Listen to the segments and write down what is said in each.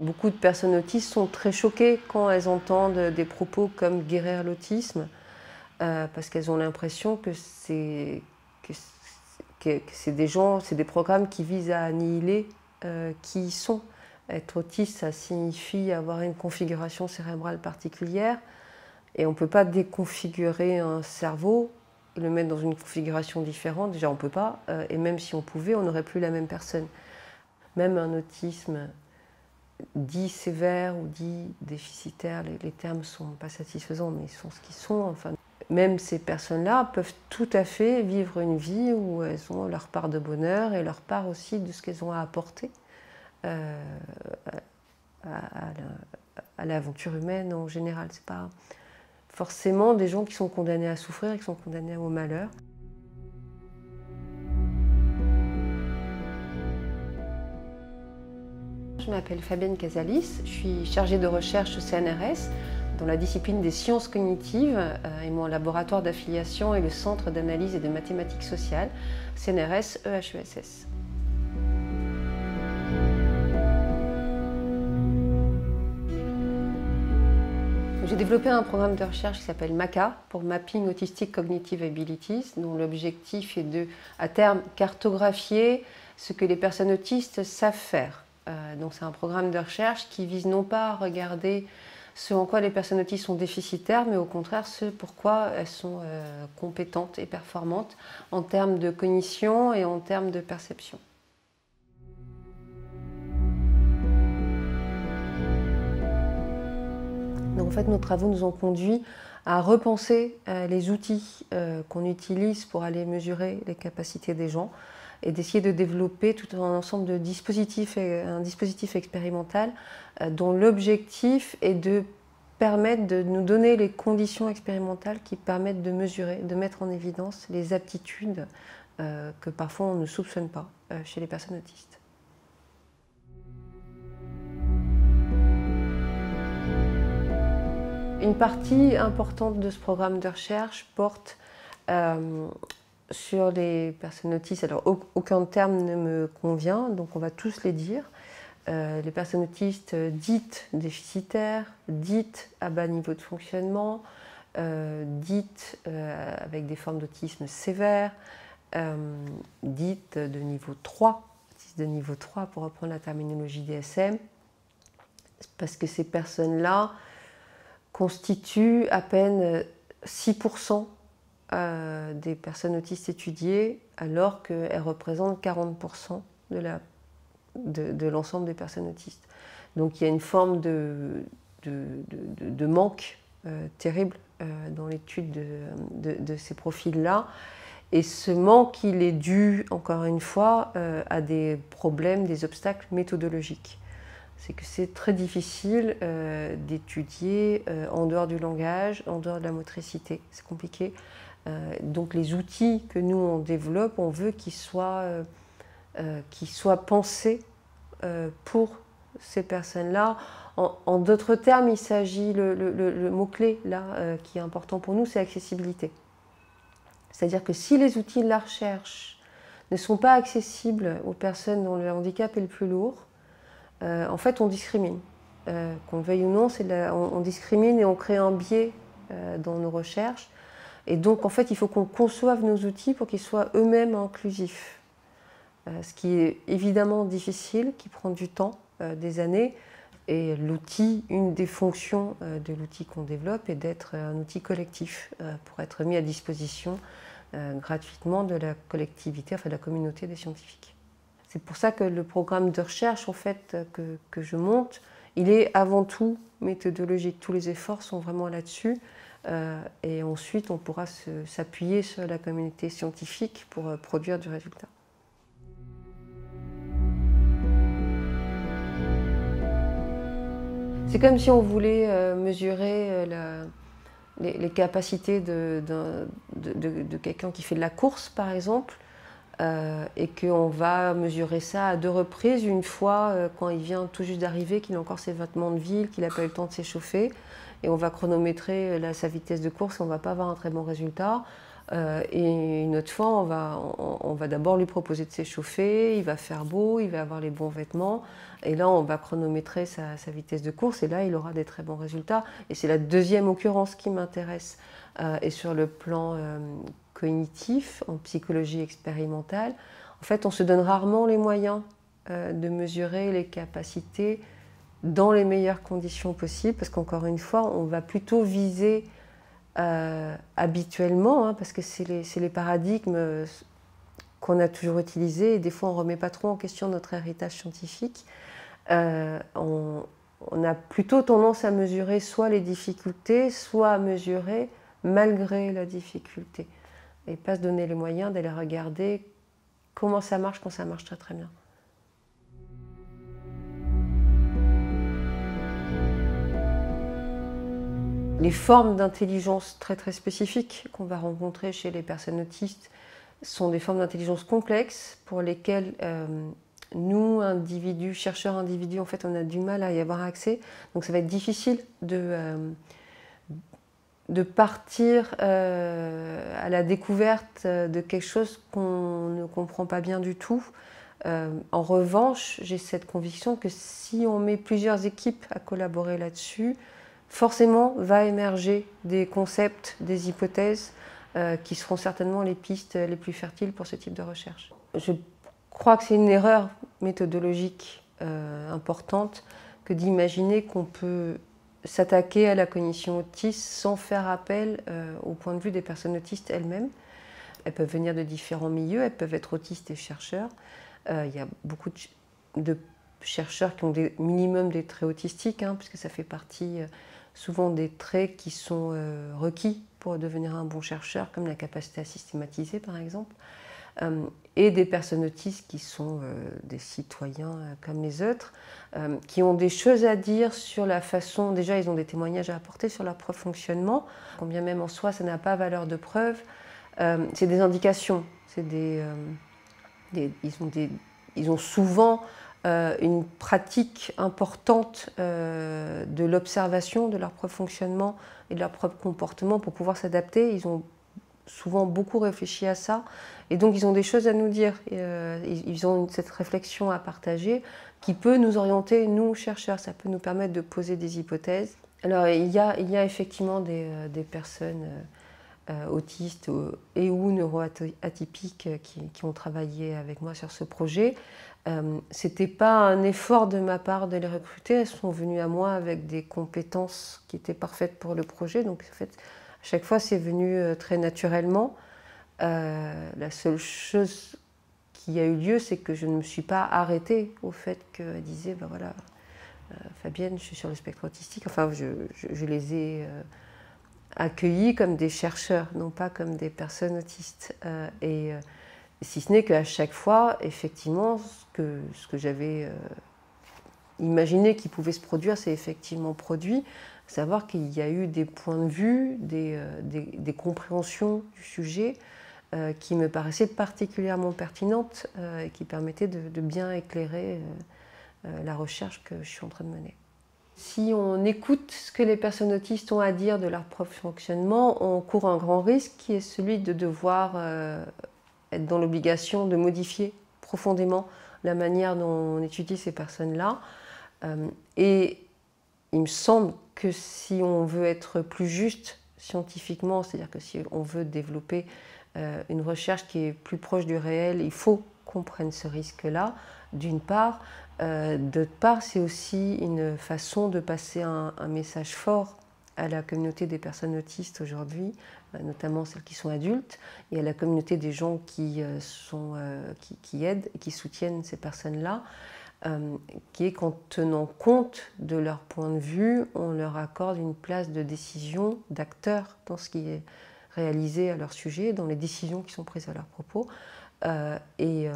Beaucoup de personnes autistes sont très choquées quand elles entendent des propos comme guérir l'autisme, parce qu'elles ont l'impression que c'est des gens, c'est des programmes qui visent à annihiler qui ils sont. Être autiste, ça signifie avoir une configuration cérébrale particulière, et on ne peut pas déconfigurer un cerveau et le mettre dans une configuration différente. Déjà, on ne peut pas, et même si on pouvait, on n'aurait plus la même personne. Même un autisme dit sévère ou dit déficitaire, les termes ne sont pas satisfaisants, mais ils sont ce qu'ils sont. Enfin, même ces personnes-là peuvent tout à fait vivre une vie où elles ont leur part de bonheur et leur part aussi de ce qu'elles ont à apporter à l'aventure humaine en général. Ce n'est pas forcément des gens qui sont condamnés à souffrir et qui sont condamnés au malheur. Je m'appelle Fabienne Casalis, je suis chargée de recherche au CNRS dans la discipline des sciences cognitives et mon laboratoire d'affiliation est le Centre d'analyse et de mathématiques sociales, CNRS EHESS. J'ai développé un programme de recherche qui s'appelle MACA, pour Mapping Autistic Cognitive Abilities, dont l'objectif est de, à terme, cartographier ce que les personnes autistes savent faire. Donc c'est un programme de recherche qui vise non pas à regarder ce en quoi les personnes autistes sont déficitaires, mais au contraire ce pourquoi elles sont compétentes et performantes en termes de cognition et en termes de perception. Donc en fait, nos travaux nous ont conduits à repenser les outils qu'on utilise pour aller mesurer les capacités des gens et d'essayer de développer tout un ensemble de dispositifs, un dispositif expérimental dont l'objectif est de permettre de nous donner les conditions expérimentales qui permettent de mesurer, de mettre en évidence les aptitudes que parfois on ne soupçonne pas chez les personnes autistes. Une partie importante de ce programme de recherche porte sur les personnes autistes. Alors, aucun terme ne me convient, donc on va tous les dire. Les personnes autistes dites déficitaires, dites à bas niveau de fonctionnement, dites avec des formes d'autisme sévères, dites de niveau 3, de niveau 3 pour reprendre la terminologie DSM, parce que ces personnes-là constituent à peine 6% des personnes autistes étudiées, alors qu'elles représentent 40% de l'ensemble des personnes autistes. Donc il y a une forme de manque terrible dans l'étude de ces profils-là. Et ce manque, il est dû, encore une fois, à des problèmes, des obstacles méthodologiques. C'est que c'est très difficile d'étudier en dehors du langage, en dehors de la motricité. C'est compliqué. Donc les outils que nous on développe, on veut qu'ils soient pensés pour ces personnes-là. En d'autres termes, il s'agit, le mot-clé là qui est important pour nous, c'est accessibilité. C'est-à-dire que si les outils de la recherche ne sont pas accessibles aux personnes dont le handicap est le plus lourd, en fait, on discrimine. Qu'on le veuille ou non, on discrimine et on crée un biais dans nos recherches. Et donc, en fait, il faut qu'on conçoive nos outils pour qu'ils soient eux-mêmes inclusifs. Ce qui est évidemment difficile, qui prend du temps, des années. Et l'outil, une des fonctions de l'outil qu'on développe est d'être un outil collectif pour être mis à disposition gratuitement de la collectivité, enfin de la communauté des scientifiques. C'est pour ça que le programme de recherche en fait, que je monte, il est avant tout méthodologique. Tous les efforts sont vraiment là-dessus. Et ensuite, on pourra s'appuyer sur la communauté scientifique pour produire du résultat. C'est comme si on voulait mesurer les capacités de quelqu'un qui fait de la course, par exemple. Et qu'on va mesurer ça à 2 reprises, une fois quand il vient tout juste d'arriver, qu'il a encore ses vêtements de ville, qu'il n'a pas eu le temps de s'échauffer, et on va chronométrer sa vitesse de course et on ne va pas avoir un très bon résultat. Et une autre fois, on va d'abord lui proposer de s'échauffer, il va faire beau, il va avoir les bons vêtements. Et là, on va chronométrer sa vitesse de course et là, il aura des très bons résultats. Et c'est la deuxième occurrence qui m'intéresse. Et sur le plan cognitif, en psychologie expérimentale, en fait, on se donne rarement les moyens de mesurer les capacités dans les meilleures conditions possibles, parce qu'encore une fois, on va plutôt viser habituellement, hein, parce que c'est les paradigmes qu'on a toujours utilisés, et des fois on ne remet pas trop en question notre héritage scientifique. On a plutôt tendance à mesurer soit les difficultés, soit à mesurer malgré la difficulté, et pas se donner les moyens d'aller regarder comment ça marche quand ça marche très très bien. Les formes d'intelligence très très spécifiques qu'on va rencontrer chez les personnes autistes sont des formes d'intelligence complexes pour lesquelles nous, individus, chercheurs individus, en fait, on a du mal à y avoir accès. Donc ça va être difficile de partir à la découverte de quelque chose qu'on ne comprend pas bien du tout. En revanche, j'ai cette conviction que si on met plusieurs équipes à collaborer là-dessus, forcément va émerger des concepts, des hypothèses qui seront certainement les pistes les plus fertiles pour ce type de recherche. Je crois que c'est une erreur méthodologique importante que d'imaginer qu'on peut s'attaquer à la cognition autiste sans faire appel au point de vue des personnes autistes elles-mêmes. Elles peuvent venir de différents milieux, elles peuvent être autistes et chercheurs. Il y a beaucoup de chercheurs qui ont minimum des traits autistiques, hein, puisque ça fait partie souvent des traits qui sont requis pour devenir un bon chercheur, comme la capacité à systématiser par exemple, et des personnes autistes qui sont des citoyens comme les autres, qui ont des choses à dire sur la façon, déjà ils ont des témoignages à apporter sur leur propre fonctionnement, combien même en soi ça n'a pas valeur de preuve, c'est des indications, ils ont souvent une pratique importante de l'observation de leur propre fonctionnement et de leur propre comportement pour pouvoir s'adapter. Ils ont souvent beaucoup réfléchi à ça et donc ils ont des choses à nous dire. Ils ont cette réflexion à partager qui peut nous orienter, nous chercheurs, ça peut nous permettre de poser des hypothèses. Alors il y a effectivement des personnes autistes et ou neuroatypiques qui ont travaillé avec moi sur ce projet. C'était pas un effort de ma part de les recruter, elles sont venues à moi avec des compétences qui étaient parfaites pour le projet, donc en fait, à chaque fois c'est venu très naturellement. La seule chose qui a eu lieu, c'est que je ne me suis pas arrêtée au fait qu'elle disait, ben voilà, Fabienne, je suis sur le spectre autistique, enfin je les ai accueillis comme des chercheurs, non pas comme des personnes autistes. Si ce n'est qu'à chaque fois, effectivement, ce que j'avais imaginé qui pouvait se produire, c'est effectivement produit, savoir qu'il y a eu des points de vue, des compréhensions du sujet qui me paraissaient particulièrement pertinentes et qui permettaient de bien éclairer la recherche que je suis en train de mener. Si on écoute ce que les personnes autistes ont à dire de leur propre fonctionnement, on court un grand risque qui est celui de devoir être dans l'obligation de modifier profondément la manière dont on étudie ces personnes-là. Et il me semble que si on veut être plus juste scientifiquement, c'est-à-dire que si on veut développer une recherche qui est plus proche du réel, il faut qu'on prenne ce risque-là, d'une part. D'autre part, c'est aussi une façon de passer un message fort à la communauté des personnes autistes aujourd'hui, notamment celles qui sont adultes, et à la communauté des gens qui aident et qui soutiennent ces personnes-là, qui est qu'en tenant compte de leur point de vue, on leur accorde une place de décision, d'acteur dans ce qui est réalisé à leur sujet, dans les décisions qui sont prises à leur propos. Et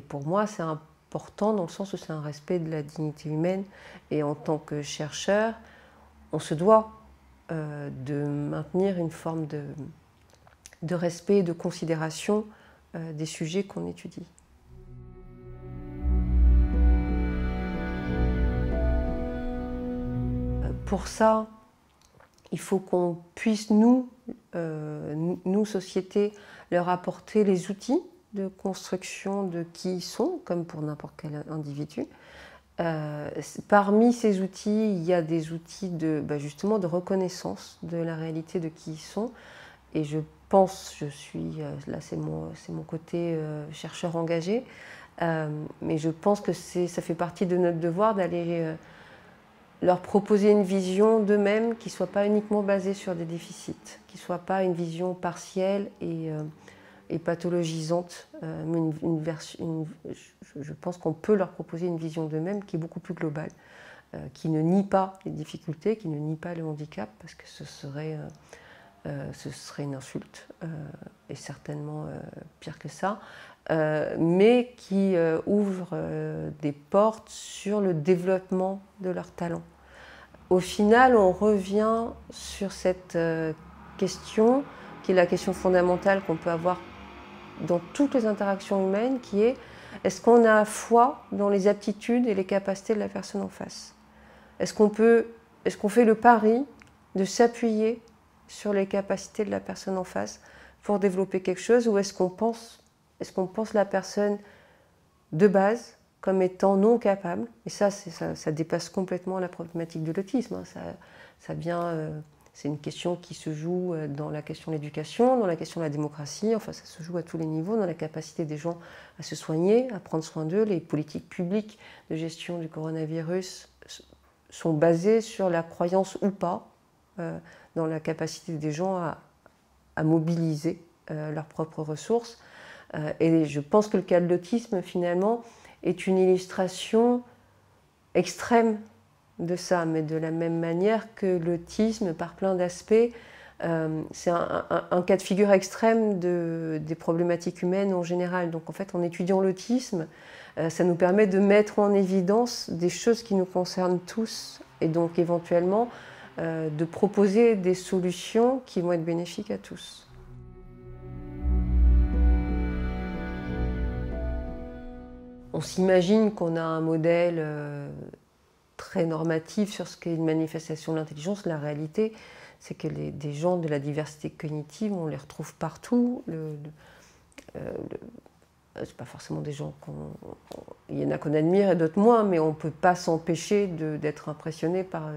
pour moi, c'est important dans le sens où c'est un respect de la dignité humaine, et en tant que chercheur, on se doit de maintenir une forme de respect et de considération des sujets qu'on étudie. Pour ça, il faut qu'on puisse, nous, société, leur apporter les outils de construction de qui ils sont, comme pour n'importe quel individu. Parmi ces outils, il y a des outils justement de reconnaissance de la réalité de qui ils sont. Et je pense, là c'est mon côté chercheur engagé, mais je pense que ça fait partie de notre devoir d'aller leur proposer une vision d'eux-mêmes qui ne soit pas uniquement basée sur des déficits, qui ne soit pas une vision partielle et pathologisante. Mais je pense qu'on peut leur proposer une vision d'eux-mêmes qui est beaucoup plus globale, qui ne nie pas les difficultés, qui ne nie pas le handicap, parce que ce serait une insulte, et certainement pire que ça, mais qui ouvre des portes sur le développement de leurs talents. Au final, on revient sur cette question, qui est la question fondamentale qu'on peut avoir dans toutes les interactions humaines, qui est: est-ce qu'on a foi dans les aptitudes et les capacités de la personne en face? Est-ce qu'on fait le pari de s'appuyer sur les capacités de la personne en face pour développer quelque chose, ou est-ce qu'on pense la personne de base comme étant non capable? Et ça dépasse complètement la problématique de l'autisme, hein. C'est une question qui se joue dans la question de l'éducation, dans la question de la démocratie, enfin ça se joue à tous les niveaux, dans la capacité des gens à se soigner, à prendre soin d'eux. Les politiques publiques de gestion du coronavirus sont basées sur la croyance ou pas dans la capacité des gens à mobiliser leurs propres ressources. Et je pense que le cas de l'autisme, finalement, est une illustration extrême de ça, mais de la même manière que l'autisme, par plein d'aspects, c'est un cas de figure extrême des problématiques humaines en général. Donc en fait, en étudiant l'autisme, ça nous permet de mettre en évidence des choses qui nous concernent tous, et donc éventuellement de proposer des solutions qui vont être bénéfiques à tous. On s'imagine qu'on a un modèle très normatif sur ce qu'est une manifestation de l'intelligence. La réalité, c'est que des gens de la diversité cognitive, on les retrouve partout. C'est pas forcément des gens il y en a qu'on admire et d'autres moins, mais on ne peut pas s'empêcher d'être impressionné par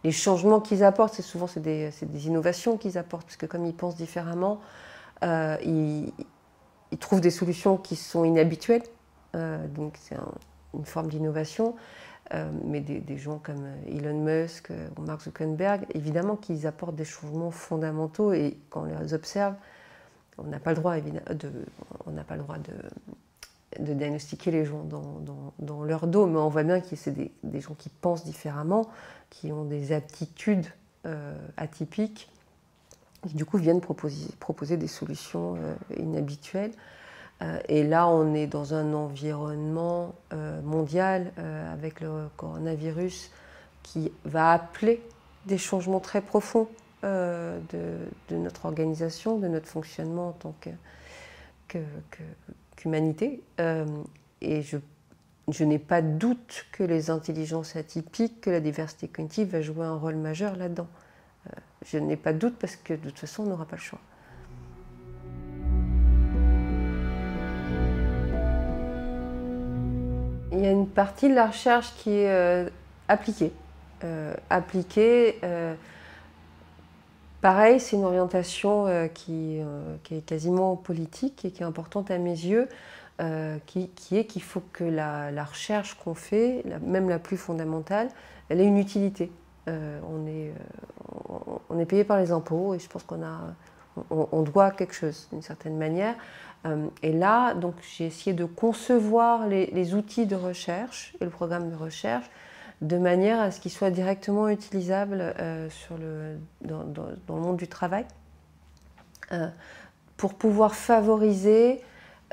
les changements qu'ils apportent. Souvent, c'est des innovations qu'ils apportent, parce que comme ils pensent différemment, ils trouvent des solutions qui sont inhabituelles. Donc c'est une forme d'innovation. Mais des gens comme Elon Musk ou Mark Zuckerberg, évidemment qu'ils apportent des changements fondamentaux, et quand on les observe, on n'a pas le droit, de diagnostiquer les gens dans leur dos, mais on voit bien que c'est des gens qui pensent différemment, qui ont des aptitudes atypiques, qui du coup viennent proposer des solutions inhabituelles. Et là, on est dans un environnement mondial avec le coronavirus qui va appeler des changements très profonds de notre organisation, de notre fonctionnement en tant qu'humanité. Et je n'ai pas de doute que les intelligences atypiques, que la diversité cognitive va jouer un rôle majeur là-dedans. Je n'ai pas de doute, parce que de toute façon, on n'aura pas le choix. Il y a une partie de la recherche qui est appliquée. Pareil, c'est une orientation qui est quasiment politique et qui est importante à mes yeux, qui est qu'il faut que la recherche qu'on fait, même la plus fondamentale, elle ait une utilité. On est payé par les impôts, et je pense on doit quelque chose d'une certaine manière. Et là, donc, j'ai essayé de concevoir les outils de recherche et le programme de recherche de manière à ce qu'ils soient directement utilisables dans le monde du travail, pour pouvoir favoriser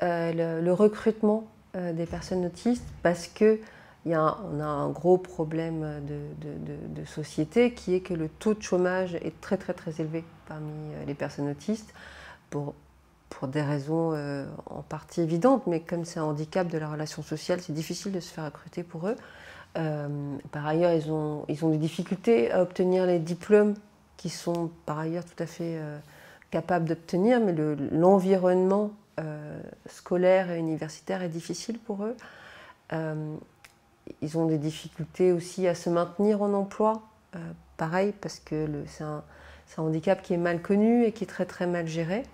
le recrutement des personnes autistes, parce qu'on a un gros problème de société, qui est que le taux de chômage est très très très élevé parmi les personnes autistes, pour des raisons en partie évidentes, mais comme c'est un handicap de la relation sociale, c'est difficile de se faire recruter pour eux. Par ailleurs, ils ont des difficultés à obtenir les diplômes qui sont par ailleurs tout à fait capables d'obtenir, mais l'environnement scolaire et universitaire est difficile pour eux. Ils ont des difficultés aussi à se maintenir en emploi, pareil, parce que c'est un handicap qui est mal connu et qui est très très mal géré.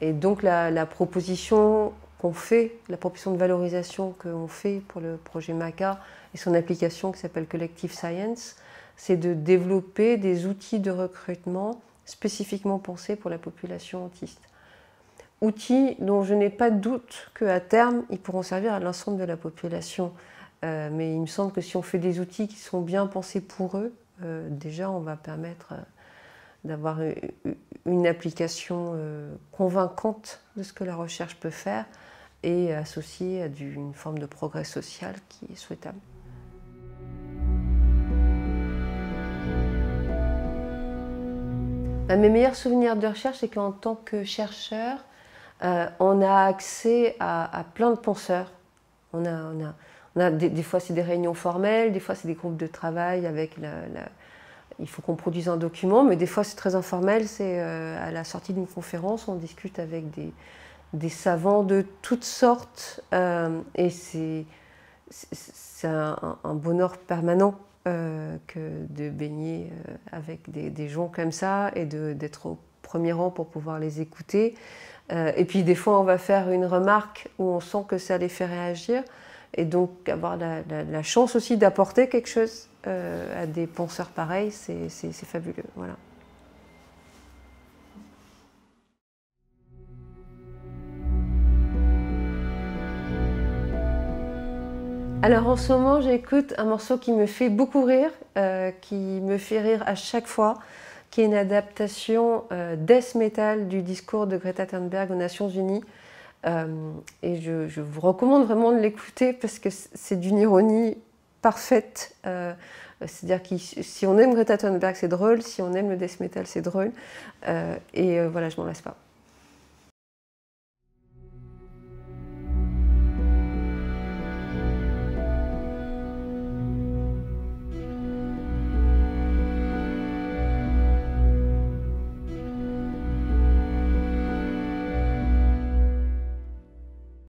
Et donc la proposition qu'on fait, la proposition de valorisation qu'on fait pour le projet MACA et son application qui s'appelle Collective Science, c'est de développer des outils de recrutement spécifiquement pensés pour la population autiste. Outils dont je n'ai pas de doute qu'à terme, ils pourront servir à l'ensemble de la population. Mais il me semble que si on fait des outils qui sont bien pensés pour eux, déjà on va permettre d'avoir une application convaincante de ce que la recherche peut faire et associée à une forme de progrès social qui est souhaitable. Mes meilleurs souvenirs de recherche, c'est qu'en tant que chercheur, on a accès à plein de penseurs. Des fois, c'est des réunions formelles, des fois, c'est des groupes de travail avec il faut qu'on produise un document, mais des fois, c'est très informel. C'est à la sortie d'une conférence, on discute avec des savants de toutes sortes. Et c'est un bonheur permanent que de baigner avec des gens comme ça et d'être au premier rang pour pouvoir les écouter. Et puis, des fois, on va faire une remarque où on sent que ça les fait réagir. Et donc, avoir la chance aussi d'apporter quelque chose à des penseurs pareils, c'est fabuleux. Voilà. Alors, en ce moment, j'écoute un morceau qui me fait beaucoup rire, qui me fait rire à chaque fois, qui est une adaptation death metal du discours de Greta Thunberg aux Nations Unies. Et je vous recommande vraiment de l'écouter parce que c'est d'une ironie parfaite. C'est-à-dire que si on aime Greta Thunberg, c'est drôle. Si on aime le death metal, c'est drôle. Et voilà, je m'en lasse pas.